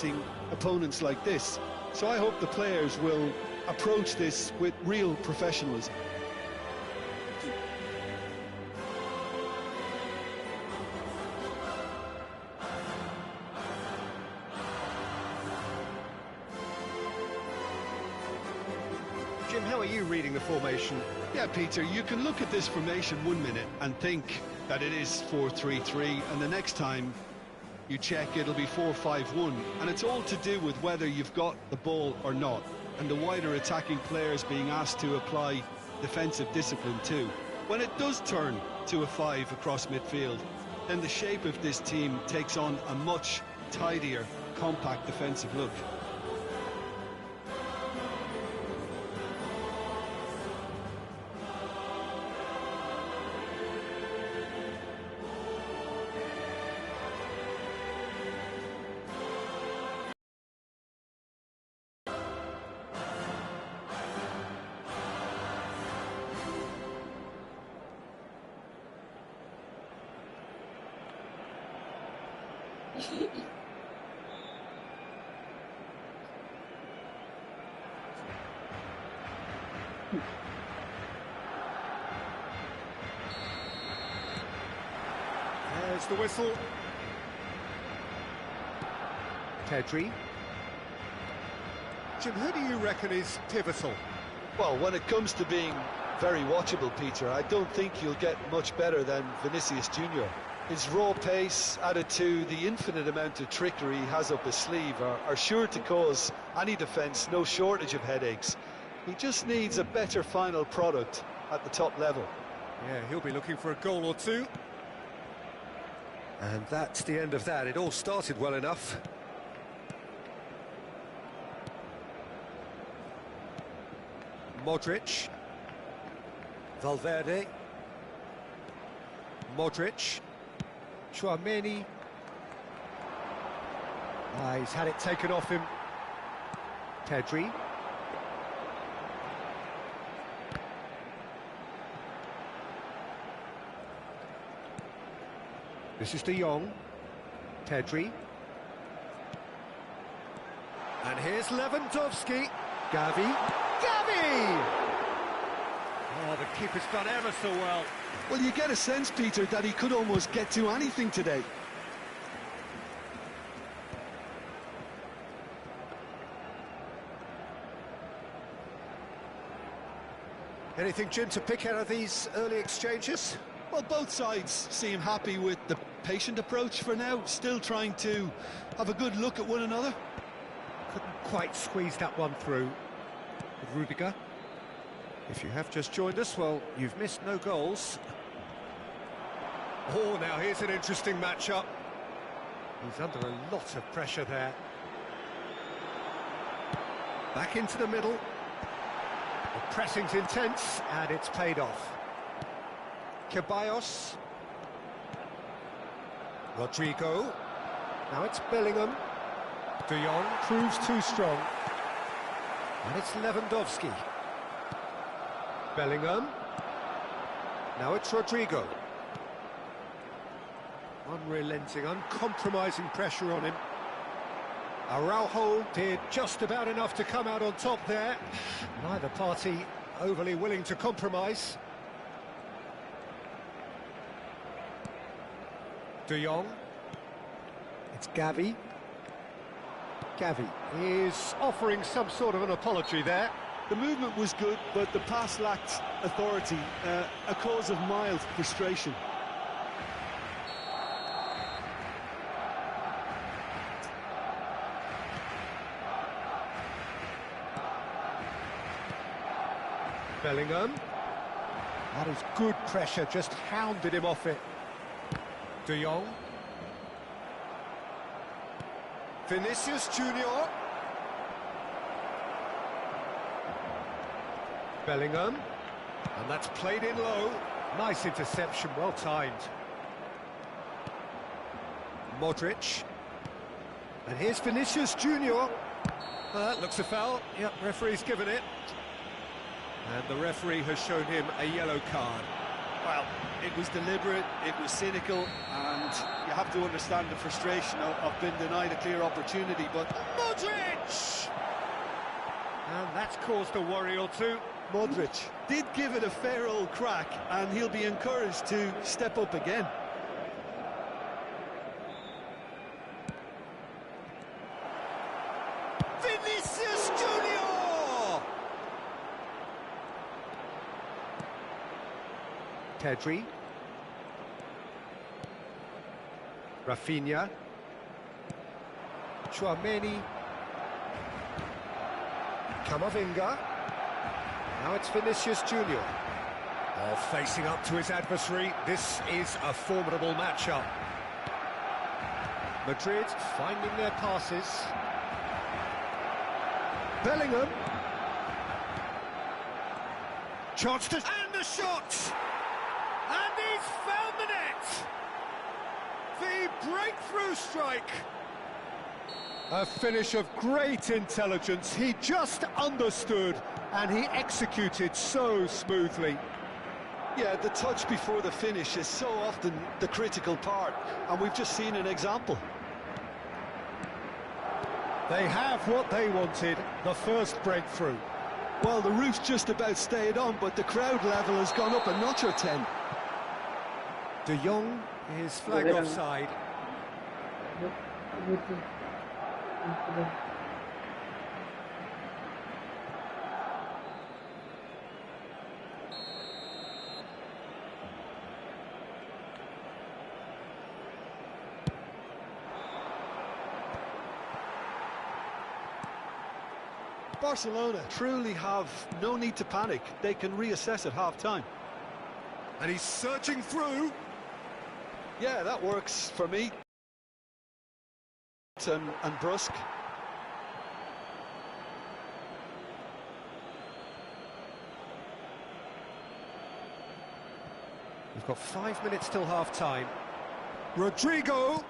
facing opponents like this. So I hope the players will approach this with real professionalism. Jim, how are you reading the formation? Yeah, Peter, you can look at this formation 1 minute and think that it is 4-3-3, and the next time you check, it'll be 4-5-1, and it's all to do with whether you've got the ball or not, and the wider attacking players being asked to apply defensive discipline too. When it does turn to a 5 across midfield, then the shape of this team takes on a much tidier, compact defensive look. There's the whistle. Pedri. Jim, who do you reckon is pivotal? Well, when it comes to being very watchable, Peter, I don't think you'll get much better than Vinicius Junior. His raw pace, added to the infinite amount of trickery he has up his sleeve, are sure to cause any defence no shortage of headaches. He just needs a better final product at the top level. Yeah, he'll be looking for a goal or two. And that's the end of that. It all started well enough. Modric. Valverde. Modric. Tchouaméni. He's had it taken off him. Pedri. This is De Jong. Pedri. And here's Lewandowski. Gavi. Gavi! Oh, the keeper's done ever so well. Well, you get a sense, Peter, that he could almost get to anything today. Anything, Jim, to pick out of these early exchanges? Well, both sides seem happy with the patient approach for now, still trying to have a good look at one another. Couldn't quite squeeze that one through with Rudiger. If you have just joined us, well, you've missed no goals. Oh, now here's an interesting matchup. He's under a lot of pressure there. Back into the middle. The pressing's intense, and it's paid off. Ceballos. Rodrigo. Now it's Bellingham. De Jong proves too strong. And it's Lewandowski. Bellingham. Now it's Rodrigo. Unrelenting, uncompromising pressure on him. Araujo did just about enough to come out on top there. Neither party overly willing to compromise. De Jong. It's Gavi. Gavi is offering some sort of an apology there. The movement was good, but the pass lacked authority, a cause of mild frustration. Bellingham. That is good pressure, just hounded him off it. De Jong. Vinicius Junior. Bellingham. And that's played in low. Nice interception, well timed. Modric. And here's Vinicius Junior. That looks a foul. Yep, referee's given it. And the referee has shown him a yellow card. Well, it was deliberate, it was cynical, and you have to understand the frustration of being denied a clear opportunity, but Modric! And that's caused a worry or two. Modric did give it a fair old crack, and he'll be encouraged to step up again. Vinicius Junior! Pedri. Rafinha. Tchouaméni. Camavinga. Now it's Vinicius Junior. Oh, facing up to his adversary. This is a formidable matchup. Madrid finding their passes. Bellingham. Chance to... And the shot! And he's found the net! The breakthrough strike! A finish of great intelligence. He just understood and he executed so smoothly. Yeah, the touch before the finish is so often the critical part, and we've just seen an example. They have what they wanted, the first breakthrough. Well, the roof's just about stayed on, but the crowd level has gone up a notch or 10. De Jong is flagged offside. Barcelona truly have no need to panic. They can reassess at half-time. And he's searching through. Yeah, that works for me. And brusque. We've got 5 minutes till half-time. Rodrigo!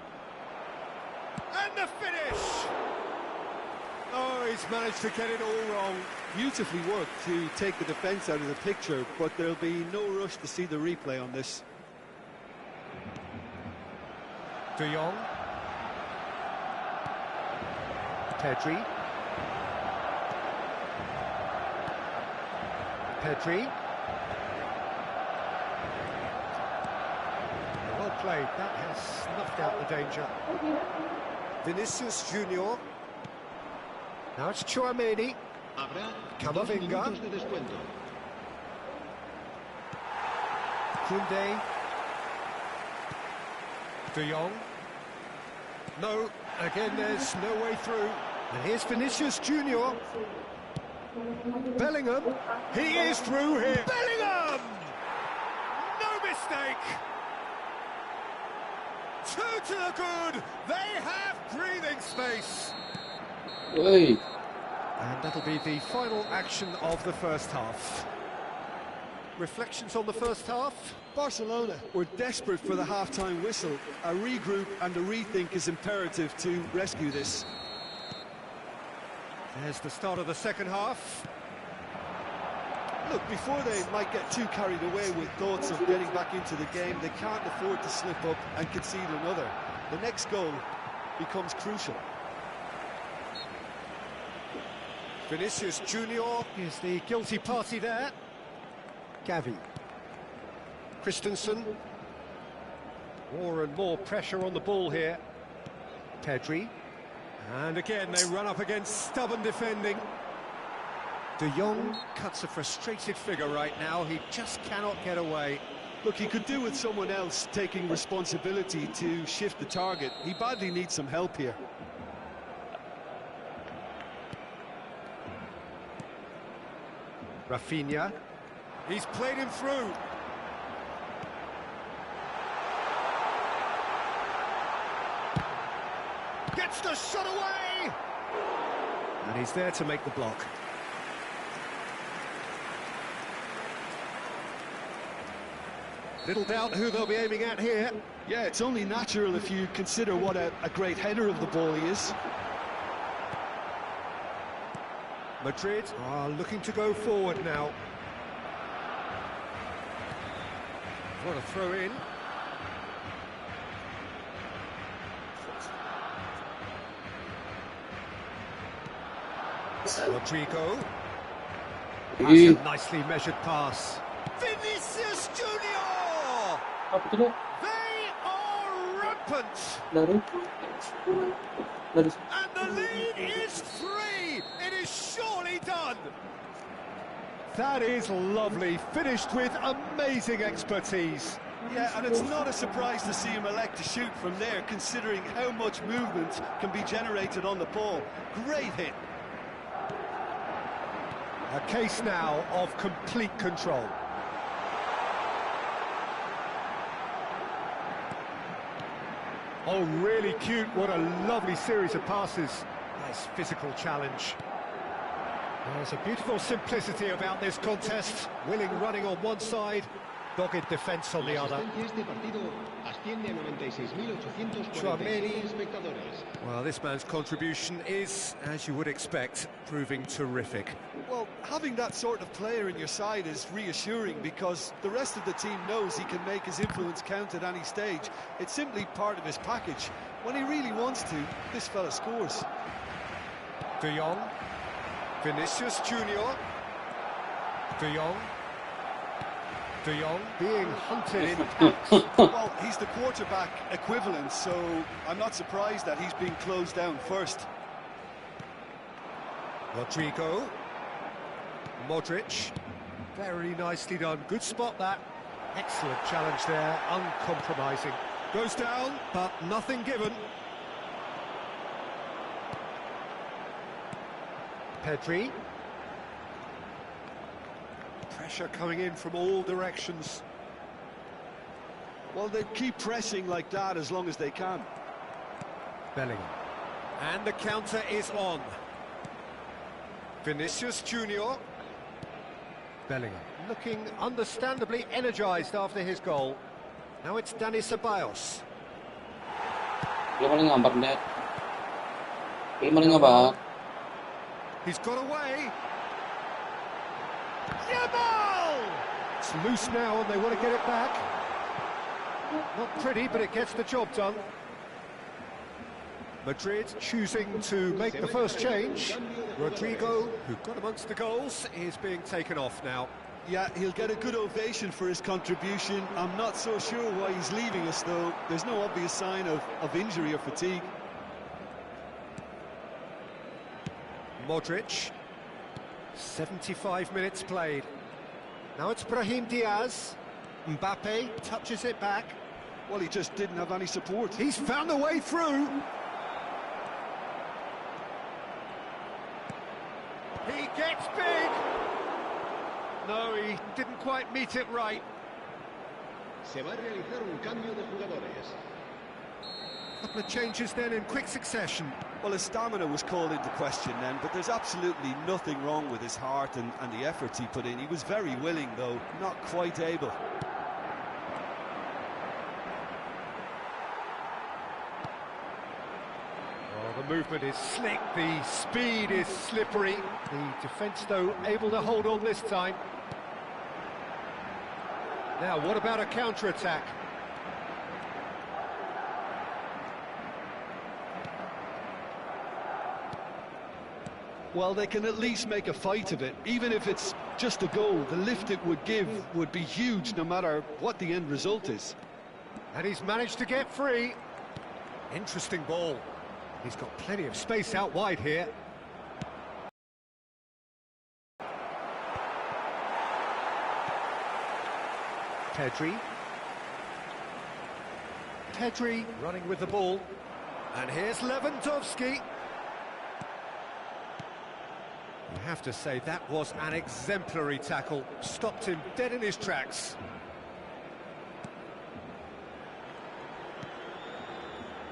And the finish! Oh, he's managed to get it all wrong. Beautifully worked to take the defence out of the picture, but there'll be no rush to see the replay on this. De Jong. Pedri. Pedri. Well played. That has snuffed out the danger. Vinicius Junior. Now it's Tchouaméni. Camavinga. Koundé. De Jong. No, again there's no way through. And here's Vinicius Junior. Bellingham. He is through here. Bellingham! No mistake. 2 to the good. They have breathing space. Oi. And that'll be the final action of the first half. Reflections on the first half? Barcelona were desperate for the half-time whistle. A regroup and a rethink is imperative to rescue this. There's the start of the second half. Look, before they might get too carried away with thoughts of getting back into the game, they can't afford to slip up and concede another. The next goal becomes crucial. Vinicius Junior is the guilty party there. Gavi. Christensen. More and more pressure on the ball here. Pedri. And again they run up against stubborn defending. De Jong cuts a frustrated figure right now. He just cannot get away. Look, he could do with someone else taking responsibility to shift the target. He badly needs some help here. Rafinha. He's played him through. Gets the shot away! And he's there to make the block. Little doubt who they'll be aiming at here. Yeah, it's only natural if you consider what a great header of the ball he is. Madrid are looking to go forward now. What a throw in. Rodrigo. That's a nicely measured pass. Vinicius Junior! Apa tuh dia? They are rampant! Dari And the lead is 3! It is surely done! That is lovely, finished with amazing expertise. Yeah, and it's not a surprise to see him elect to shoot from there, considering how much movement can be generated on the ball. Great hit. A case now of complete control. Oh, really cute. What a lovely series of passes. Nice physical challenge. There's a beautiful simplicity about this contest. Willing running on one side, dogged defence on the other. Well, this man's contribution is, as you would expect, proving terrific. Well, having that sort of player in your side is reassuring because the rest of the team knows he can make his influence count at any stage. It's simply part of his package. When he really wants to, this fella scores. De Jong. Vinicius Junior. De Jong. De Jong being hunted in attacks. Well, he's the quarterback equivalent, so I'm not surprised that he's being closed down first. Rodrigo. Modric. Very nicely done. Good spot, that. Excellent challenge there, uncompromising. Goes down, but nothing given. Pedri. Pressure coming in from all directions. Well, they keep pressing like that as long as they can. Bellingham. And the counter is on. Vinicius Junior. Bellingham looking understandably energised after his goal. Now it's Dani Ceballos. dia paling ngampar deh. Dia paling ngampar. He's got away. Yamal! It's loose now and they want to get it back. Not pretty, but it gets the job done. Madrid choosing to make the first change. Rodrigo, who got amongst the goals, is being taken off now. Yeah, he'll get a good ovation for his contribution. I'm not so sure why he's leaving us, though. There's no obvious sign of injury or fatigue. Modric. 75 minutes played. Now it's Brahim Diaz. Mbappe touches it back. Well, he just didn't have any support. He's found a way through. He gets big. No, he didn't quite meet it right. Se va a realizar un cambio de jugadores. Couple of changes then in quick succession. Well, his stamina was called into question then, but there's absolutely nothing wrong with his heart and the efforts he put in. He was very willing, though, not quite able. Oh, the movement is slick, the speed is slippery. The defence, though, able to hold on this time. Now, what about a counter-attack? Well, they can at least make a fight of it. Even if it's just a goal, the lift it would give would be huge no matter what the end result is. And he's managed to get free. Interesting ball. He's got plenty of space out wide here. Pedri. Pedri running with the ball. And here's Lewandowski. You have to say that was an exemplary tackle. Stopped him dead in his tracks.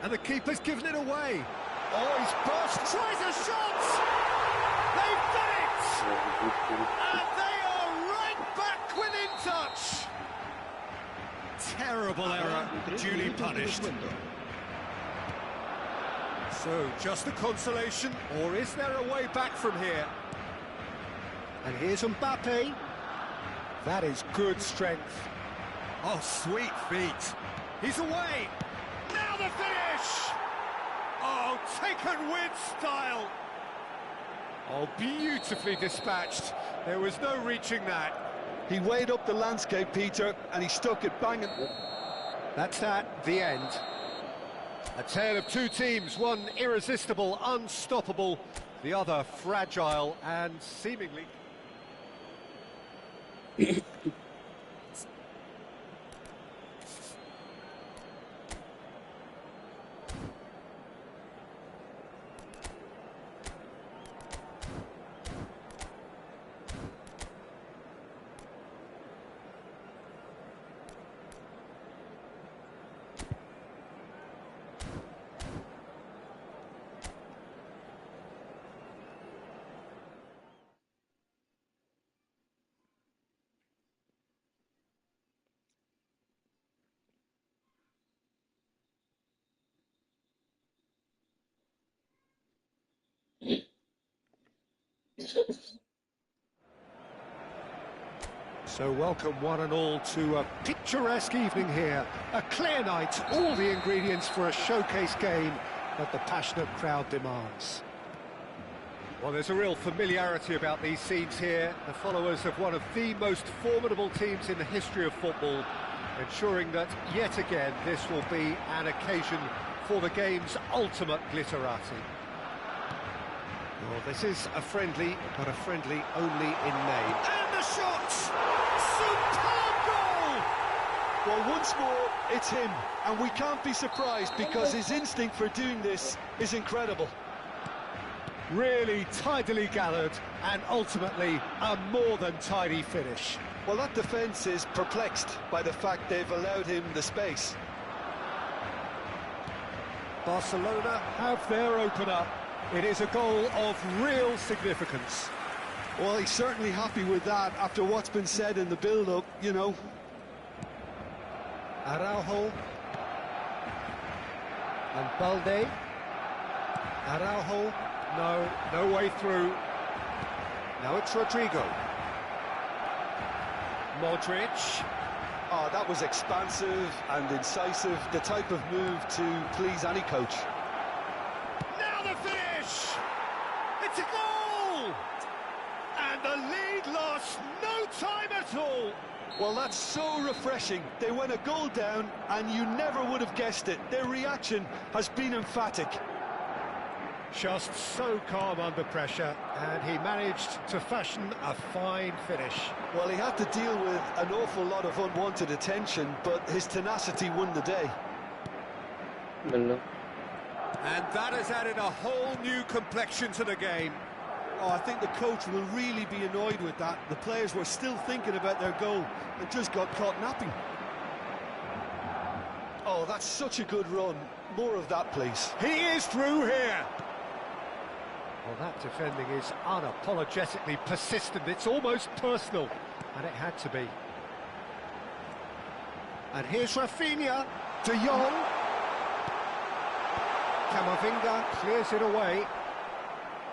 And the keeper's given it away. Oh, he's burst, tries a shot! They've done it! And they are right back within touch! Terrible error, duly punished. So, just a consolation, or is there a way back from here? And here's Mbappe. That is good strength. Oh, sweet feet. He's away. Now the finish! Oh, taken with style. Oh, beautifully dispatched. There was no reaching that. He weighed up the landscape, Peter, and he stuck it banging. That's that, the end. A tale of two teams, one irresistible, unstoppable, the other fragile and seemingly... So welcome one and all to a picturesque evening here. A clear night, all the ingredients for a showcase game that the passionate crowd demands. Well, there's a real familiarity about these scenes here. The followers of one of the most formidable teams in the history of football, ensuring that yet again this will be an occasion for the game's ultimate glitterati. Well, this is a friendly, but a friendly only in name. And the shot! Superb goal! Well, once more, it's him, and we can't be surprised because his instinct for doing this is incredible. Really tidily gathered, and ultimately a more than tidy finish. Well, that defence is perplexed by the fact they've allowed him the space. Barcelona have their opener. It is a goal of real significance. Well, he's certainly happy with that after what's been said in the build-up, you know. Araujo. And Balde. Araujo. No way through. Now it's Rodrigo. Modric. Oh, that was expansive and incisive, the type of move to please any coach. Now the finish! It's a goal! And the lead lost no time at all. Well, that's so refreshing. They went a goal down and you never would have guessed it. Their reaction has been emphatic. Just so calm under pressure, and he managed to fashion a fine finish. Well, he had to deal with an awful lot of unwanted attention, but his tenacity won the day. And that has added a whole new complexion to the game. Oh, I think the coach will really be annoyed with that. The players were still thinking about their goal and just got caught napping. Oh, that's such a good run. More of that, please. He is through here. Well, that defending is unapologetically persistent. It's almost personal, and it had to be. And here's Rafinha, De Jong. Camavinga clears it away.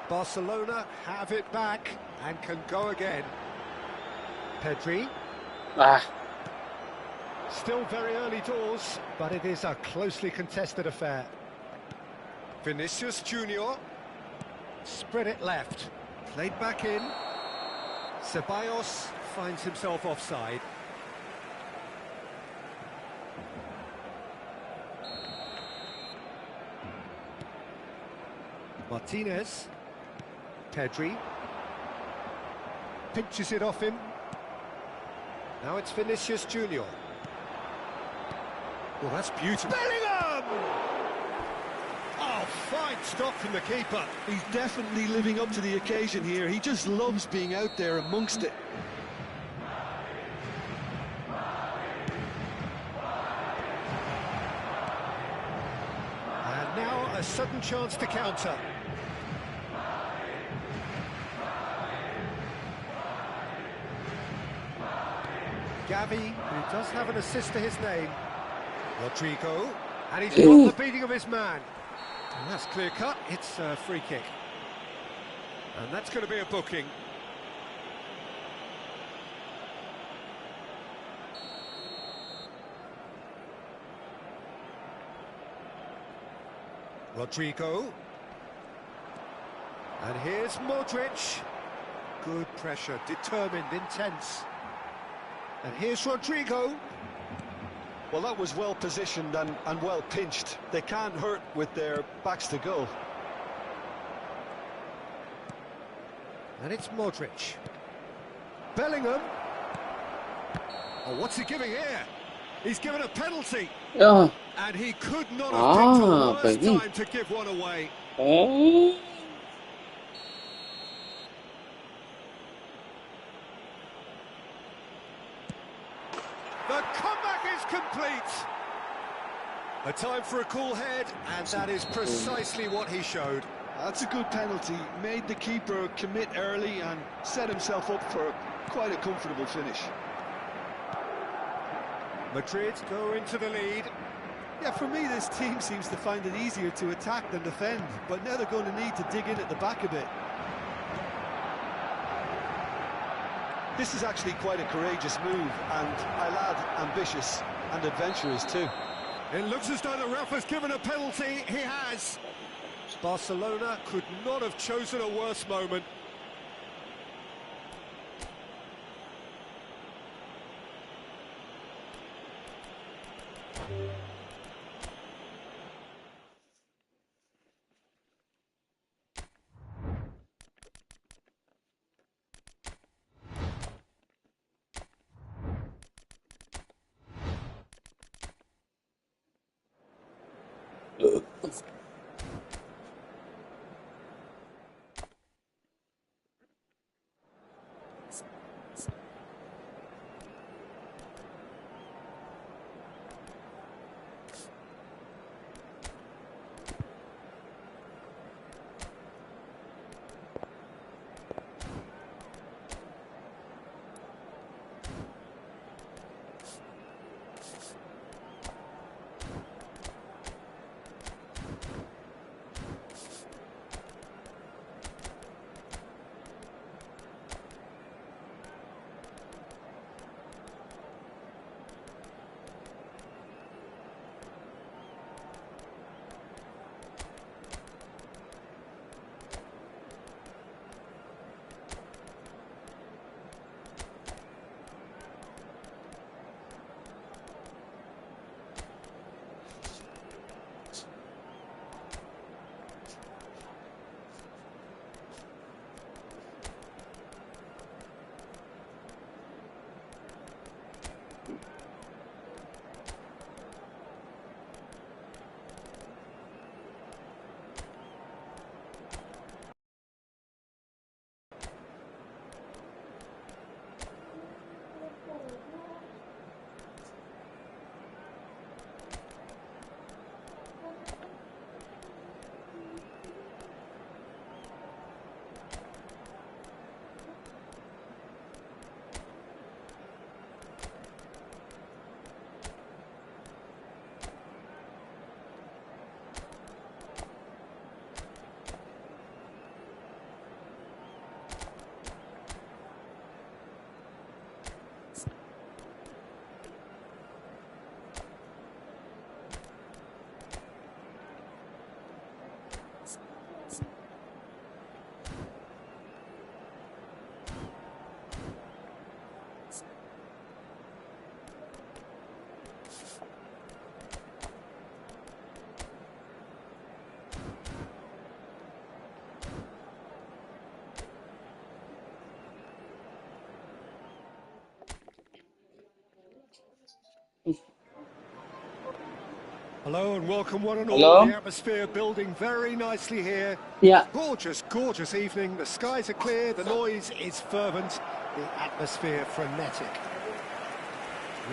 Barcelona have it back and can go again. Pedri. Still very early doors, but it is a closely contested affair. Vinicius Junior. Spread it left. Played back in. Ceballos finds himself offside. Martinez. Pedri. Pinches it off him. Now it's Vinicius Junior. Well, that's beautiful. Bellingham! Oh, fine stop from the keeper. He's definitely living up to the occasion here. He just loves being out there amongst it. And now a sudden chance to counter. Gavi, who does have an assist to his name. Rodrigo, and he's got the beating of his man. And that's clear cut, it's a free kick. And that's going to be a booking. Rodrigo. And here's Modric. Good pressure, determined, intense. And here's Rodrigo. Well, that was well positioned and well pinched. They can't hurt with their backs to goal. And it's Modric. Bellingham. Oh, what's he giving here? He's given a penalty. Ya. And he could not have picked a worse Begini. time to give one away. Oh. The comeback is complete. A time for a cool head, and that is precisely what he showed. That's a good penalty. Made the keeper commit early and set himself up for quite a comfortable finish. Madrid go into the lead. Yeah, for me, this team seems to find it easier to attack than defend, but now they're going to need to dig in at the back a bit. This is actually quite a courageous move, and I'll add ambitious and adventurous too. It looks as though the ref has given a penalty. He has. Barcelona could not have chosen a worse moment. Hello and welcome one and all. Hello? The atmosphere building very nicely here. Ya. Gorgeous, gorgeous evening. The skies are clear, the noise is fervent, the atmosphere frenetic.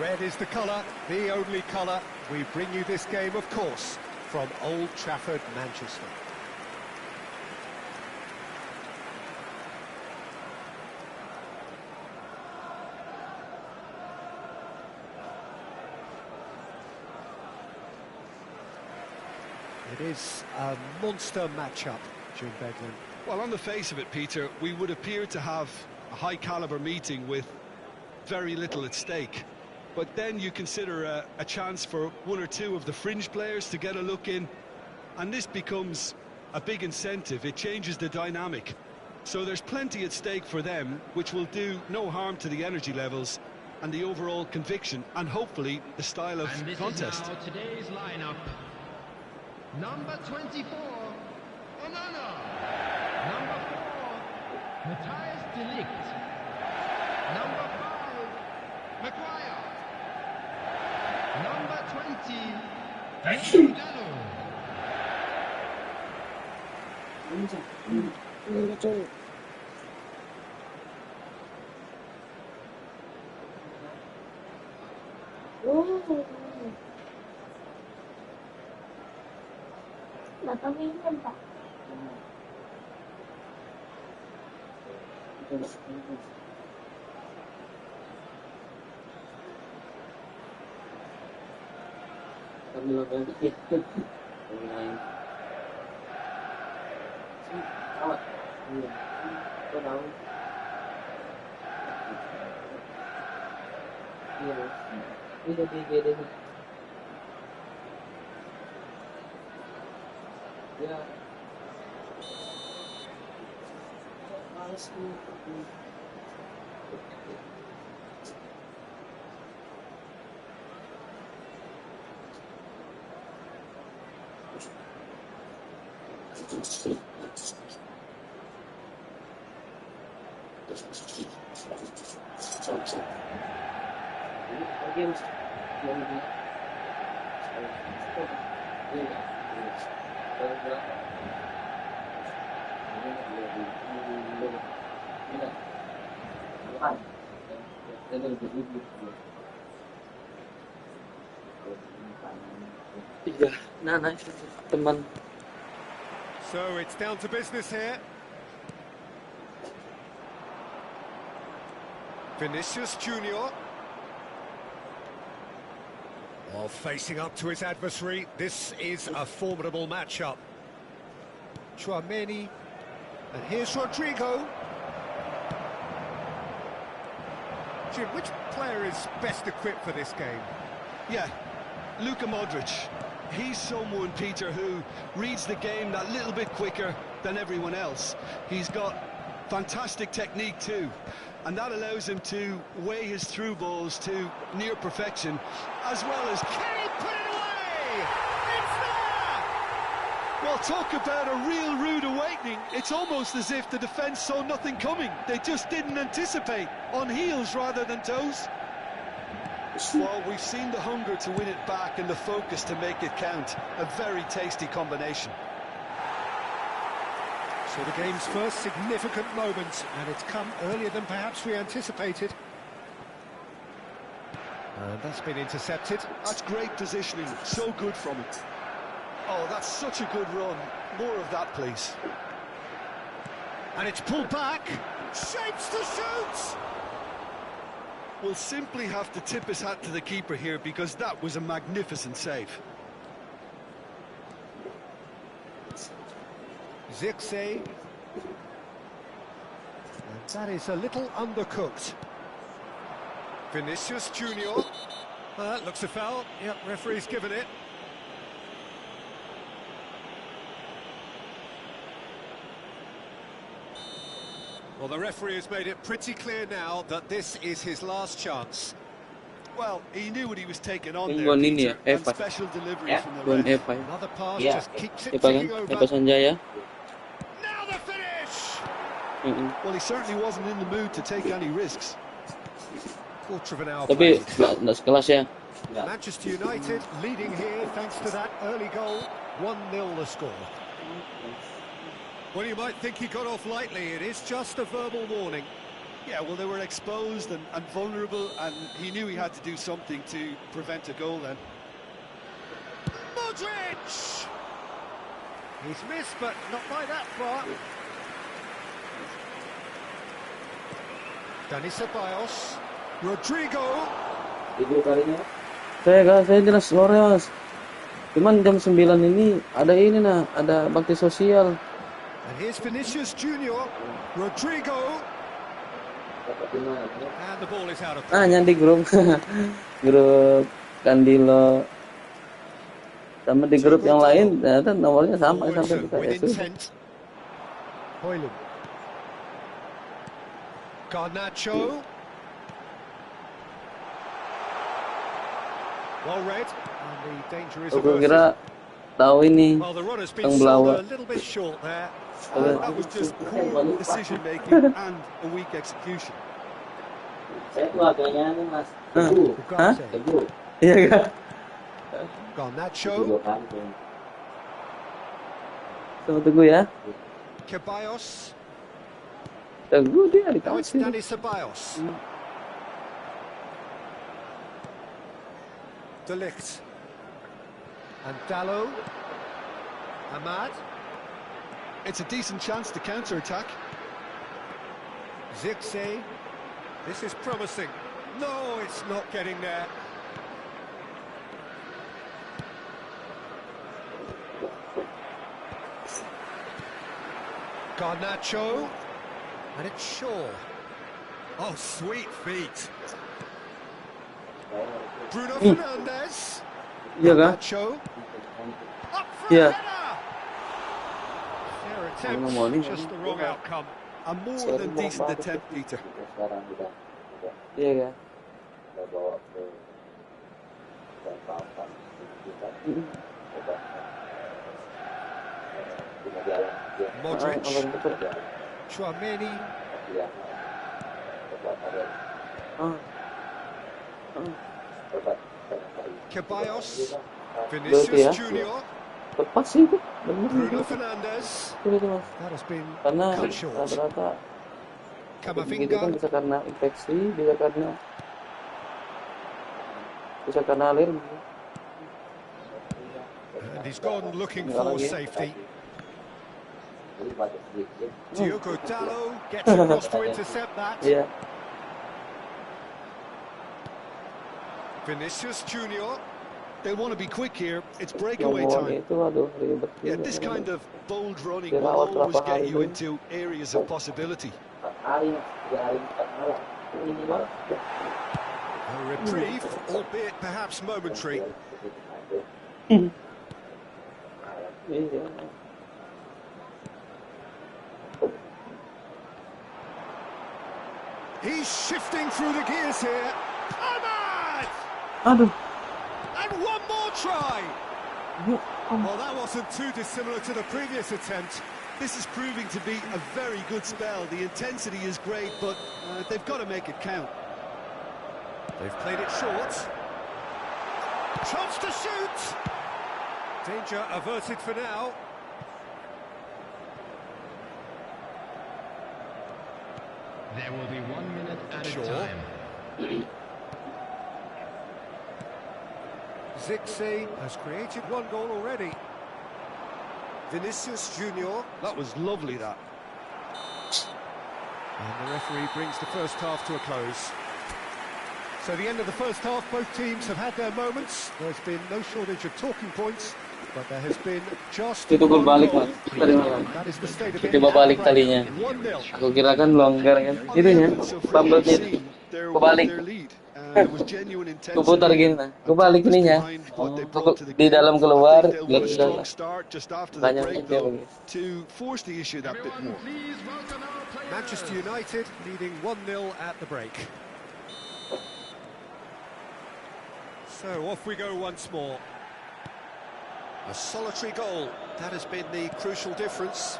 Red is the colour, the only colour. We bring you this game, of course, from Old Trafford, Manchester. It is a monster matchup, Jim Beglin. Well, on the face of it, Peter, we would appear to have a high-caliber meeting with very little at stake. But then you consider a chance for one or two of the fringe players to get a look in. And this becomes a big incentive. It changes the dynamic. So there's plenty at stake for them, which will do no harm to the energy levels and the overall conviction and hopefully the style of and this contest. is now today's lineup. Number 24, Onana. Number 4, Matthias de Ligt. Number 5, Maguire. Number 20, Gallo. Nakamingan ba? So it's down to business here. Vinicius Junior. While facing up to his adversary, this is a formidable matchup. Chouameni, and here's Rodrigo. Jim, which player is best equipped for this game? Yeah, Luka Modric. He's someone, Peter, who reads the game that little bit quicker than everyone else. He's got fantastic technique too, and that allows him to weigh his through balls to near perfection, as well as... Can he put it away? It's there! Well, talk about a real rude awakening. It's almost as if the defence saw nothing coming. They just didn't anticipate, on heels rather than toes. Well, we've seen the hunger to win it back and the focus to make it count. A very tasty combination. So the game's first significant moment, and it's come earlier than perhaps we anticipated. And that's been intercepted. That's great positioning, so good from it. Oh, that's such a good run. More of that, please. And it's pulled back. Shapes to shoot! We'll simply have to tip his hat to the keeper here because that was a magnificent save. Zirkzee. And that is a little undercooked. Vinicius Junior. Looks a foul. Yep, referee's given it. Well, the referee has made it pretty clear now that this is his last chance. Well, he knew what he was taking on Yung there, buwan ini Peter, ya, and Eva. special delivery Ya, from the buwan ref. Eva ya. Another pass Ya, just keeps it Eva kan? ticking over. Eva Sanjaya. Now the finish! Well, he certainly wasn't in the mood to take any risks. Quarter of an hour Tapi played. nggak sekelas ya. Manchester United leading here thanks to that early goal. 1-0 the score. Well, you might think he got off lightly. It is just a verbal warning. Yeah, well, they were exposed and vulnerable, and he knew he had to do something to prevent a goal then. Modric! He's missed, but not by that far. Dani Ceballos. Rodrigo. Saya jelas sore, Mas. Cuman jam 9 ini ada bakti sosial. And here's Vinicius Junior. Rodrigo. And the ball is out of play. Nyandi grup. Grup Kandilo. Sama di grup yang lain ternyata nomornya sama sampai kita ya sudah. Hoyland. Garnacho. Well read. And the danger is Aku kira tahu ini well, the runner's been yang sold Belawa. a little bit short there. That was just poor decision making and a weak execution. Saya keluarganya nih Mas. Hah? Iya kan? Garnacho. Tunggu tunggu ya. Ceballos. Tunggu dia Now it's dikasih. Dani Ceballos. De Ligt. And Dallo. Ahmad. It's a decent chance to counter-attack. Zirkzee. This is promising. No, it's not getting there. Garnacho. And it's Shaw. Oh, sweet feet. Bruno Fernandes. Iya kan? Garnacho. Up for Yeah. a header. Their Ngomong ini. attempt, just the wrong outcome. A more than decent attempt, Peter. Iya kan? Modric. Chouameni. Ceballos. Vinicius Junior. Tepat sih itu. Bener. Bruno Fernandes. Itu Mas. That has been Karena cut short. rata-rata begitu kan Camavinga. bisa karena alergi. And he's gone looking for safety. Diogo Dallo gets across to intercept that. Iya. Vinicius Junior. They want to be quick here. It's breakaway Ngomong time. itu aduh ribet. Yeah, this kind of bold running Dia will rawat always berapa get hari you itu. into areas of possibility. Hari, 3 hari 4 malam. Ini Bang. A reprieve, albeit perhaps momentary. Iya. He's shifting through the gears here. Ahmad! Aduh. And one more try. Yuk. Well, that wasn't too dissimilar to the previous attempt. This is proving to be a very good spell. The intensity is great, but they've got to make it count. They've played it short. Chance to shoot. Danger averted for now. There will be 1 minute at Sure. a time. Zirkzee has created one goal already. Vinicius Junior. That was lovely, that. And the referee brings the first half to a close. So the end of the first half, both teams have had their moments. There's been no shortage of talking points, but there has been just Itu gol one balik goal. Mas. Tadi malam. That is the state of it. Coba balik talinya. 1-0. Aku kira kan longgar kan. Itunya. So Bumble-nya. their Kebalik. lead. There was genuine intensity. Kuputar gini nah. Kebalik ininya. Di dalam keluar. They'll want a Lihat strong sudah. start just after the Banyak break, yang though, begitu. to force the issue that bit more. Please welcome our players. Manchester United leading 1-0 at the break. So off we go once more. A solitary goal. That has been the crucial difference.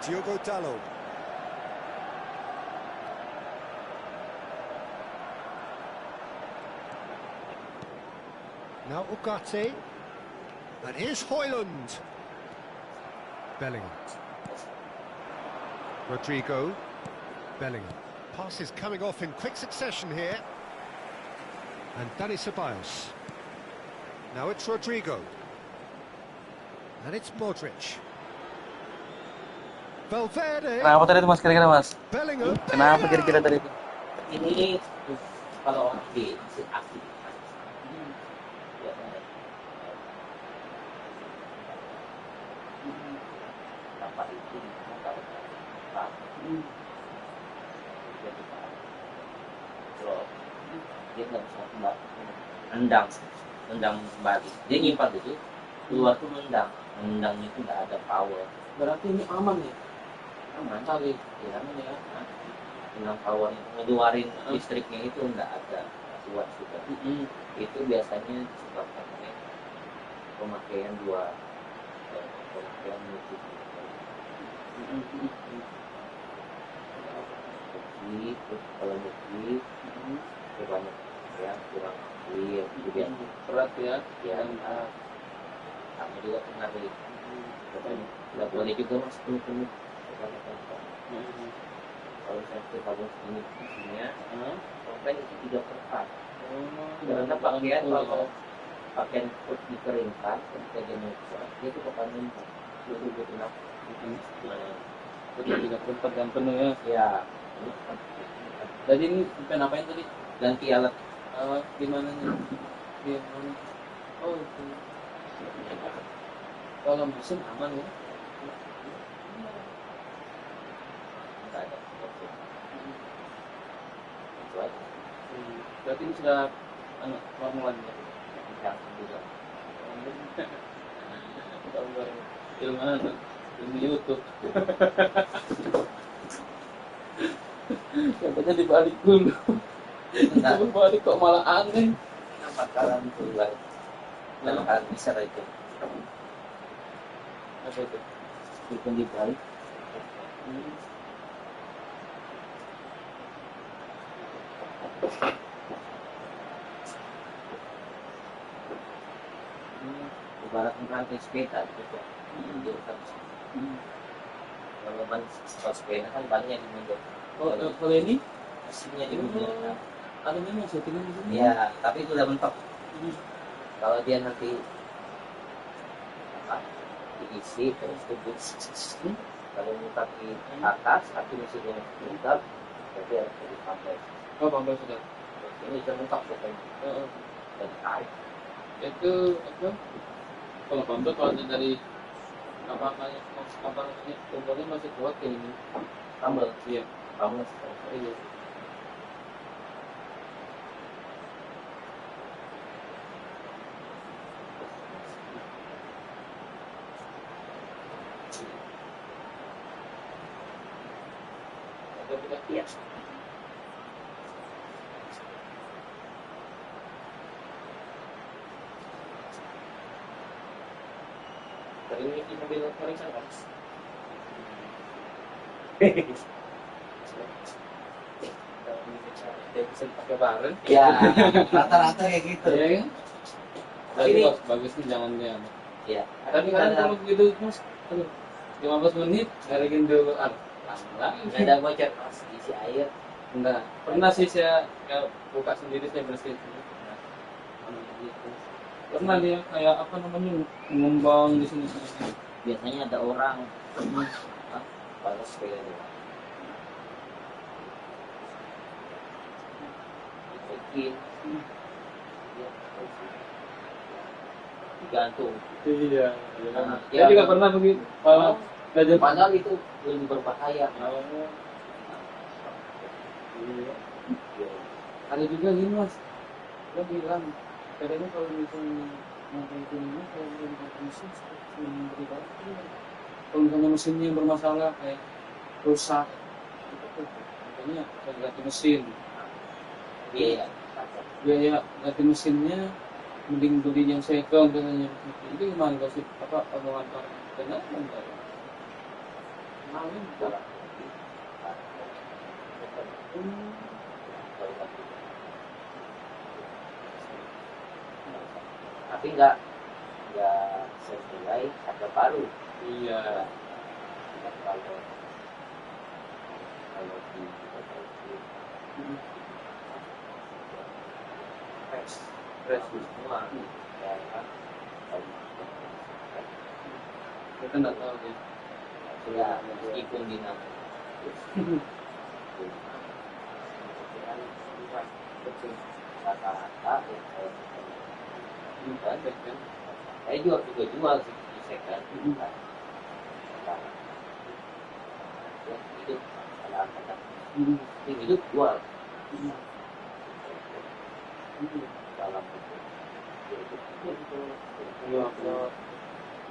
Diogo Dallo. Now Ugarte. And here's Hoyland. Bellingham. Rodrigo. Bellingham. Passes coming off in quick succession here. And Dani Ceballos. Now it's Rodrigo. And it's Modric. Valverde. Kenapa tadi itu Mas kira-kira Mas? Bellingham. Kenapa kira-kira tadi itu? Ini kalau di asli dapat itu dia nggak bisa kembali nendang kembali, dia nyimpan dulu keluar tuh nendangnya itu nggak ada power. Berarti ini aman ya? Aman Kali. ya, aman ya. Nendang power ngeluarin listriknya itu nggak ada, nggak kuat juga. Itu biasanya disebabkan oleh pemakaian musik. Terus kalau musik itu banyak ya, kurang clear juga Berat ya. ya, sama juga pengaruh. Nggak boleh juga mas penuh kalau saya tabung segini isinya sampai itu 3/4. Karena pakaian kalau pakaian dikeringkan ketika dia menguap dia itu bakal numpuk betul nafas. Betul 3/4 dan penuh ya. Ya. Jadi ini sampai ngapain tadi? Ganti alat. Di mananya? Di mana? Oh itu. Kalau mesin aman ya? Nggak ada. Itu aja. Berarti ini sudah formulannya. Jangan juga. Film mana? Film YouTube. Katanya dibalik dulu. Enggak. Balik kok malah aneh. 4 kali keluar. 6 kali bisa itu. Apa itu? Bikin dibalik. Ibarat rantai sepeda gitu. Kalau ban sepeda kan bannya di mundur. Kalau ini Mesinnya di mundur. ada memang settingan di sini. Ya, tapi itu udah mentok. Kalau dia nanti diisi terus tutup, kalau mutar di atas, tapi mesinnya mutar, jadi harus dipakai. Oh, bangga sudah. Ini udah mentok pokoknya. Dan tarik. Itu apa? Kalau bangga kalau ada dari apa namanya kompornya masih kuat kayak ini. Tambal, Iya. tambal. Iya. Iya. Tadi ini mobil pemeriksaan kan? Dia bisa pakai bareng. Ya, rata-rata kayak gitu. Iya kan? Tapi Ini bagusnya jangan dia. ya. Tapi kan kalau begitu mas, 15 menit ngarikin dulu lama. Nggak ada bocor pas isi air. Enggak. Pernah sih saya buka sendiri, saya bersihin. Pernah dia kayak apa namanya mengembang di sini. Biasanya ada orang balas sepeda doang. Dicekin, digantung. Iya. Nah, Saya juga pernah begitu. Belajar Padahal itu lebih berbahaya. Iya. Ada juga gini mas, dia bilang kadang kalau misalnya mau kayak gini, kalau misalnya mesin seperti kalau misalnya mesinnya yang bermasalah kayak rusak, makanya saya ganti mesin. Iya. Biaya ganti mesinnya mending beli yang second katanya. Itu gimana kalau sih apa omongan orang? Benar enggak? Malu enggak? Tapi nggak sesuai harga baru. Iya. Kalau di fresh semua ya kan. Kita nggak tahu ya. Ya meskipun dinamo rata-rata yang saya juga jual sih di second ya hidup ada hidup jual dalam itu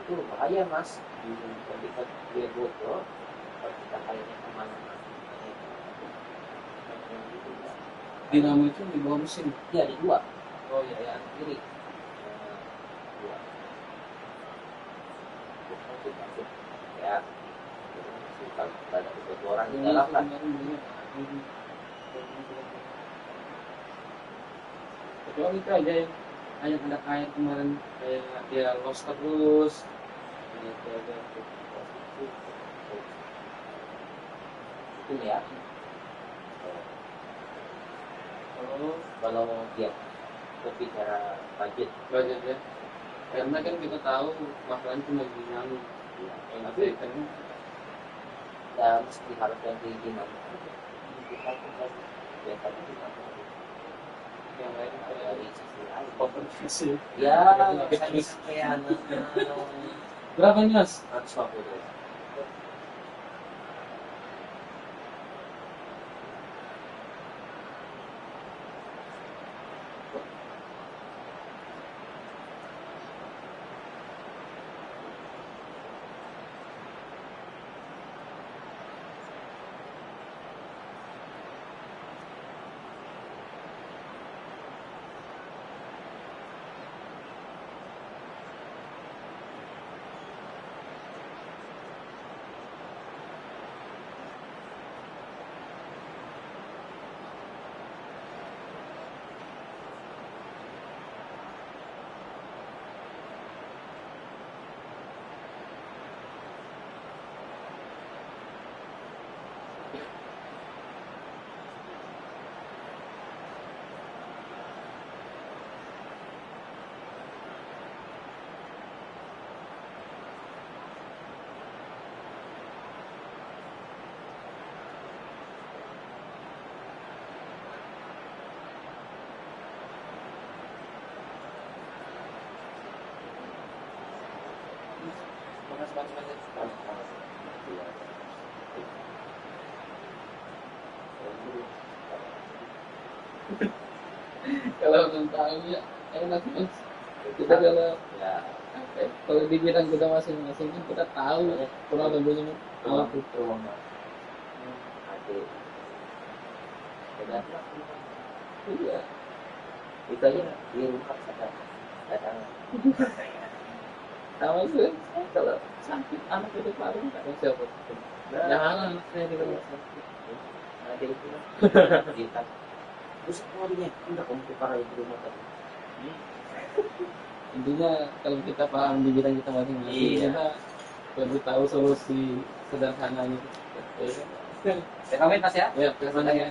itu bahaya mas ketika dia bocor ketika airnya kemana-mana Dinamo itu di bawah mesin. ya ada dua Oh iya ya. kiri dua ya kalau ada bocoran di dalam kan Kecuali itu aja yang ada kayak kemarin kayak dia lost terus. Itu aja. itu ya kalau dia berbicara budget Ya. Karena kan kita tahu masalahnya cuma Dinamo. Tapi kan ya mesti harus ganti dinamo kita kan biasanya dinamo yang lain dari sisi lain kompetisi. ya kayak sampean Berapa ini mas? 150 Kalau tentang ya enak mas. Kita kalau kalau di bidang kita masing-masing kan kita tahu kurang lebihnya apa tuh. rumah adik Iya. itu aja di rumah kadang Sama sih. Kalau sakit anak itu paling tak ada siapa. Jangan anak saya di rumah sakit. ada itu kita terus keluarnya udah kamu parah di rumah tadi Intinya kalau kita paham di bidang kita masing-masing, Iya. kita lebih tahu solusi sederhananya. saya pamit mas ya Ya, terima ya.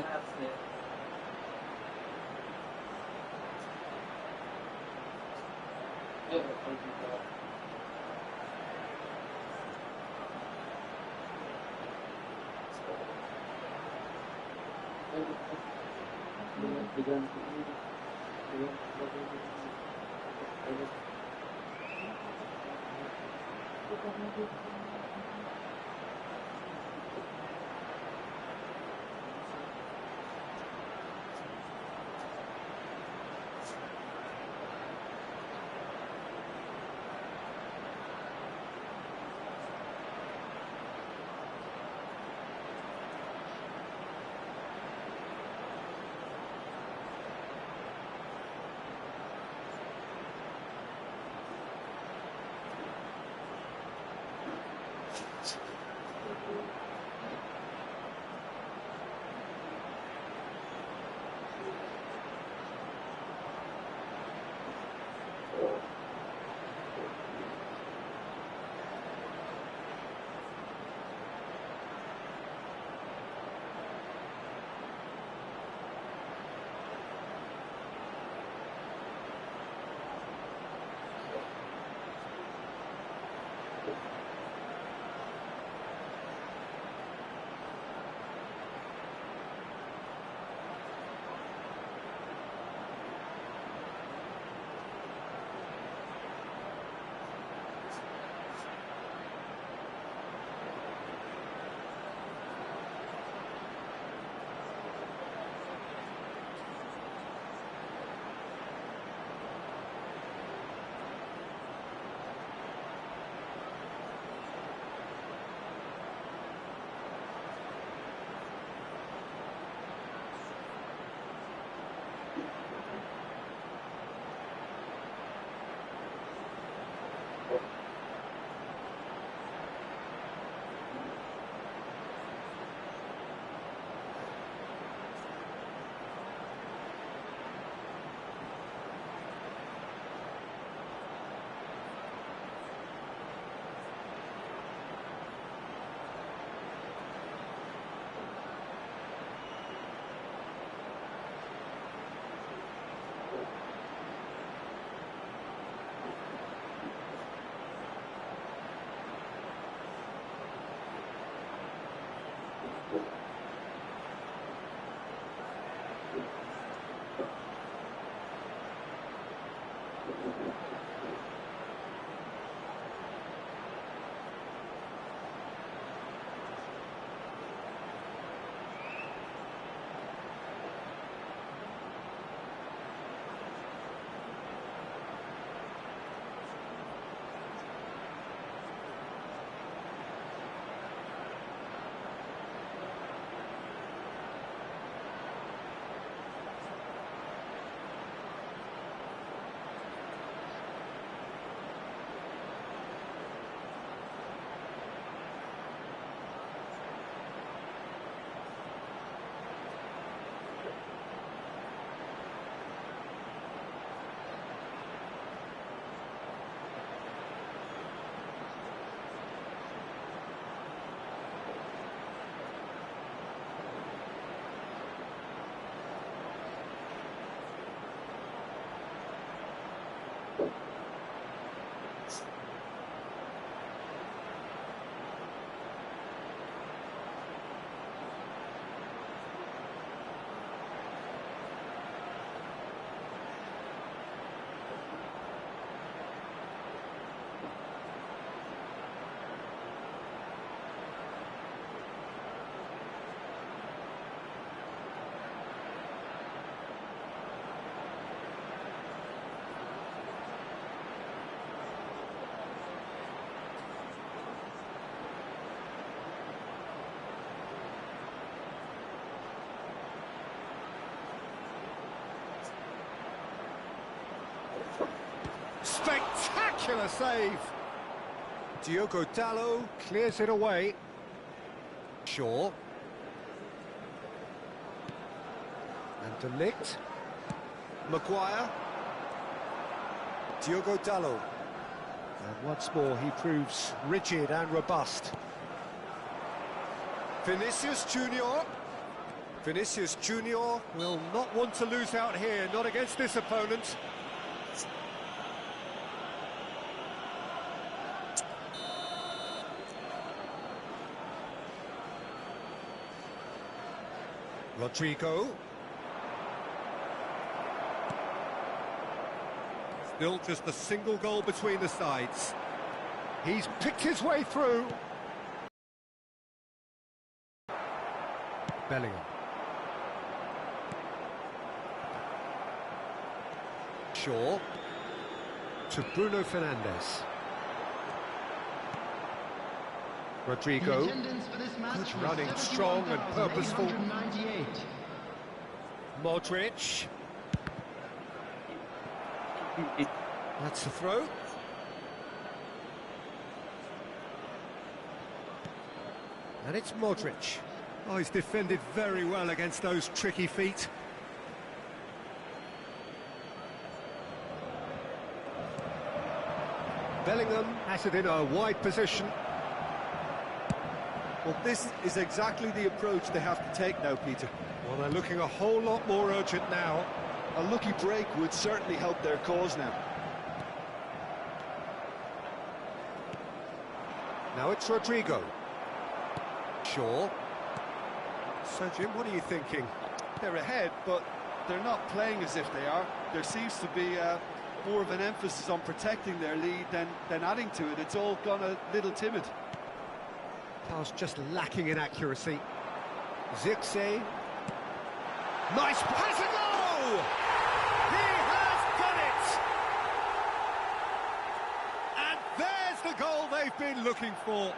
Spectacular save. Diogo Dalot clears it away. Shaw. And De Ligt. Maguire. Diogo Dalot. And once more he proves rigid and robust. Vinicius Junior. Vinicius Junior will not want to lose out here, not against this opponent. Rodrigo. Still just a single goal between the sides. He's picked his way through. Bellingham. Shaw. To Bruno Fernandes. Rodrigo. Good running, strong and purposeful. Modric. That's a throw. And it's Modric. Oh, he's defended very well against those tricky feet. Bellingham has it in a wide position. Well, this is exactly the approach they have to take now, Peter. Well, they're looking a whole lot more urgent now. A lucky break would certainly help their cause now. Now it's Rodrigo. Shaw. So, Jim, what are you thinking? They're ahead, but they're not playing as if they are. There seems to be more of an emphasis on protecting their lead than adding to it. It's all gone a little timid. Pass just lacking in accuracy. Zirkzee. Nice pass and goal! He has done it! And there's the goal they've been looking for.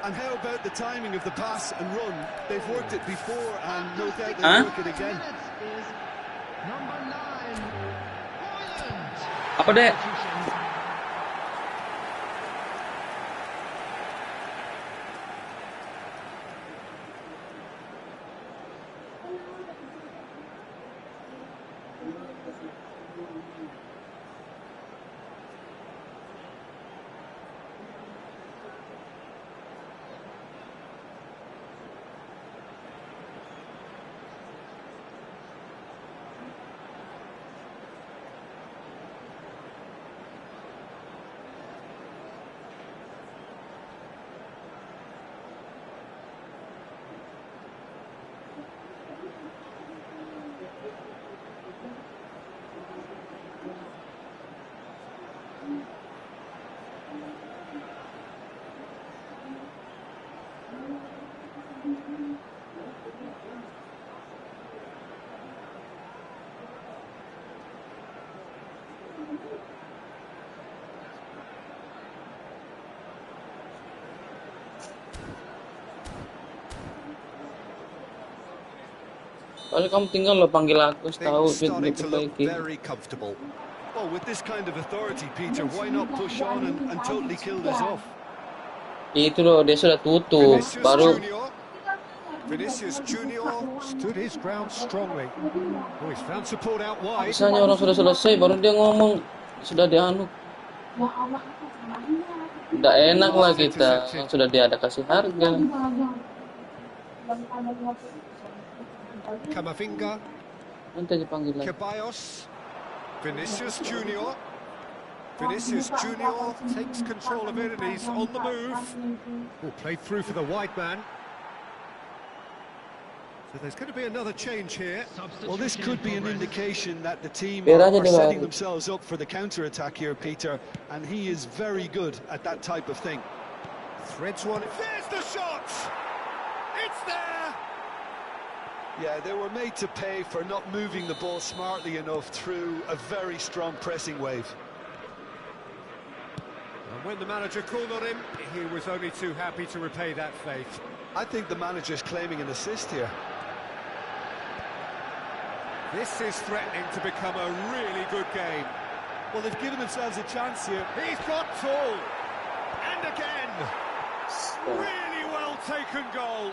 And how about the timing of the pass and run? They've worked it before and no doubt they'll work it again. Apa dek? Kalau kamu tinggal lo panggil aku, tahu Things starting to look diperbaiki. very comfortable. Well, with this kind of authority, Peter, why not push on and totally kill this off? Itu loh, dia sudah tutup, Vinicius baru Junior. Vinicius Junior stood his ground strongly. Oh, he's found support out wide. misalnya orang sudah selesai, baru dia ngomong sudah dianu. Tidak enak lah kita, yang sudah dia ada kasih harga. Camavinga, Nanti dipanggil lagi. Ceballos, Vinicius Junior. Vinicius Junior takes control of it and he's on the move. Oh, played through for the wide man. So there's going to be another change here. Well, this could be an indication that the team Biar are aja dia setting lari. themselves up for the counter-attack here, Peter, and he is very good at that type of thing. Threads one. There's the shot! It's there! Yeah, they were made to pay for not moving the ball smartly enough through a very strong pressing wave. And when the manager called on him, he was only too happy to repay that faith. I think the manager's claiming an assist here. This is threatening to become a really good game. Well, they've given themselves a chance here. He's got tall. And again. Really well taken goal.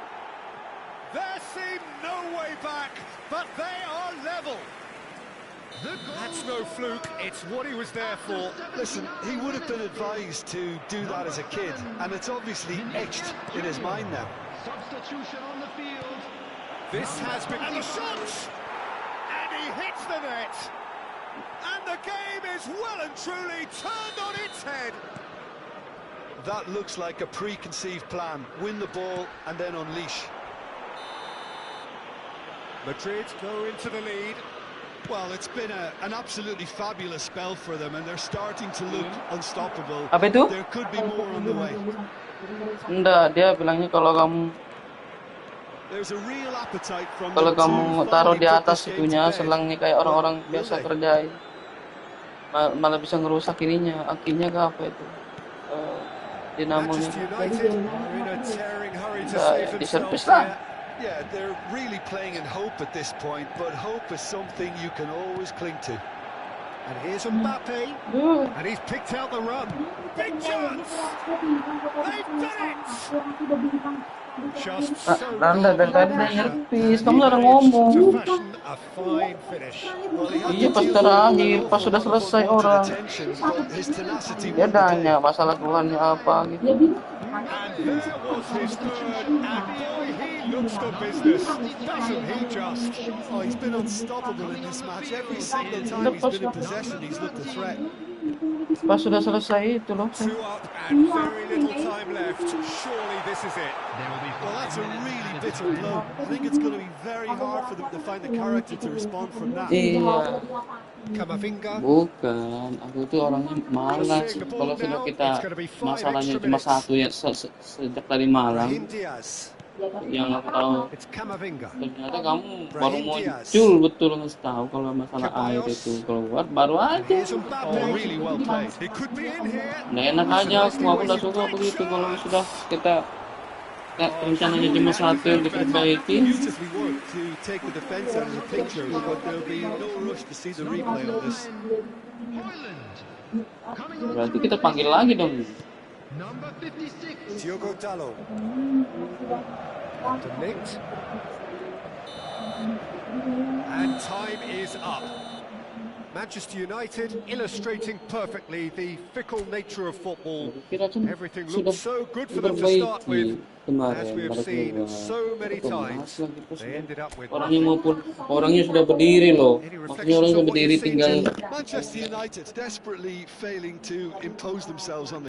There seemed no way back, but they are level. That's no fluke, it's what he was there for. Listen, he would have been advised to do that as a kid, and it's obviously etched in his mind now. Substitution on the field. This has been... And the shot! And he hits the net. And the game is well and truly turned on its head. That looks like a preconceived plan. Win the ball and then unleash. Madrid go into the lead. Well, it's been an absolutely fabulous spell for them, and they're starting to look unstoppable. Apa itu? There could be more on the way. Enggak, dia bilangnya kalau kamu There's a real appetite from kalau them to kamu taruh finally di put atas this game itunya to bed. selangnya kayak orang-orang Will biasa they? kerjain, malah bisa ngerusak ininya, akinya ke apa itu, dinamonya. Manchester United are in a tearing hurry to Nah, save di themselves servis lah. here. Yeah, they're really playing in hope at this point, but hope is something you can always cling to. And here's Mbappe, and he's picked out the run. Big chance! They've done it! Just so Randa dari tadi dia pressure, nyerpis, and kamu he udah managed ngomong. to fashion a fine finish. Well, he had Iya, to pas deal terakhir, with pas sudah an awful selesai lot of orang. attention, but his tenacity Dia won the day. tanya masalah keluhannya apa gitu. And there was his third, and boy, he looks the business, doesn't he just? Oh, he's been unstoppable in this match. Every single time he's been in possession, he's looked a threat. Pas sudah selesai itu loh. 2 up and very little time left. Surely this is it. There will be Well, 5 that's a minutes really added bitter to blow. I think it's going to be very hard for them to find the character to respond from that. Iya, Camavinga. bukan. Aku tuh orangnya malas. Kalau sudah kita masalahnya cuma satu ya sejak tadi malam, Brahim Diaz. yang aku tahu It's Camavinga. ternyata kamu baru muncul betul nggak tahu kalau masalah air itu keluar baru aja. Here's Oh, Mbappe. really well played. He could be in here. Nggak enak aja aku udah suka begitu kalau sudah kita rencananya cuma satu yang diperbaiki. Beautifully worked to take the defence out of the picture, but there'll be no rush to see the replay on this. Hoyland. Coming on Berarti kita panggil lagi dong. number 56. Diogo Dalot. Delict. And time is up. Manchester United illustrating perfectly the fickle nature of football. Kira kan Everything sudah looked so good for them to start with. diperbaiki kemarin. As we have baru seen keluar. so many Ketemu times, lagi pas they ended up with orangnya maupun orangnya sudah berdiri loh. Maksudnya orang sudah berdiri tinggal Manchester United desperately failing to impose themselves on the